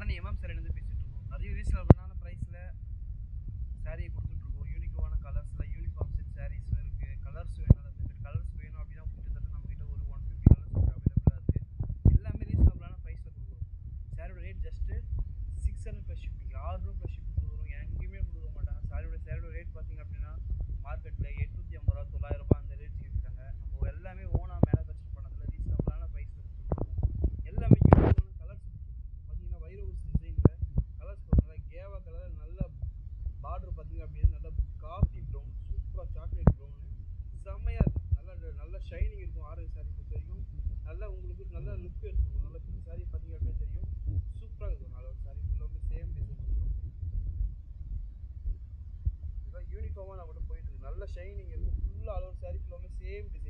ஆரணி சாரிலேருந்து பேசிகிட்டு இருக்கோம். நிறைய ரீசனபிளான ப்ரைஸில் சாரியை கொடுத்துட்ருக்கோம். யூனிக்கான கலர்ஸில் யூனிஃபார்ம் செட் சாரீஸும் இருக்குது. கலர்ஸ் வேணும், கலர்ஸ் வேணும் அப்படின்னா கிட்டத்தட்ட நம்மகிட்ட ஒரு 150 கலர்ஸ் அவைலபிளாக இருக்குது. எல்லாமே ரீசனபிளான ப்ரைஸில் கொடுக்குறோம். சாரியோட rate just 600 plus shipping, 600 plus shipping கொடுக்குறோம். எங்கேயுமே கொடுக்க மாட்டாங்க. சாரியோட ரேட் பார்த்திங்க அப்படின்னா மார்க்கெட்டில் 850 ரூபா 900 ரூபா அந்த ரேட்ஸ் இருக்கிறாங்க. நம்ம எல்லாமே ஓனாக மேனுஃபேக்சர் பண்ணதில் ரீசனபிளான ப்ரைஸில் கொடுத்துருக்கோம். எல்லாமே யூனிக்கான கலர்ஸ் கொடுத்துருக்கோம். பார்த்தீங்கன்னா வைரவுஸ் டிசைனில் கலர்ஸ் போடுறதுனால கேவா கலர் நல்ல பார்டர் பார்த்திங்க அப்படின்னா நல்ல காஃபி ப்ரௌன், சூப்பராக சாக்லேட் ப்ரௌனு செம்மையாக இருக்கும். நல்ல ஷைனிங் இருக்கும். ஆரஞ்சு சாரீ பொறுத்த வரைக்கும் நல்லா உங்களுக்கு நல்ல லுக் எடுத்துக்கும். நல்ல சாரீ பார்த்திங்க அப்படின்னா தெரியும், சூப்பராக இருக்கும். நல்ல சாரீ ஃபுல்லாக சேம் டிசைன் வந்துடும். இதுதான் யூனிஃபார்மாக நான் கூட போயிட்டுருக்கு. நல்ல ஷைனிங் இருக்கும். ஃபுல்லாக அளவு சாரீ ஃபுல்லாமே சேம் டிசைன்.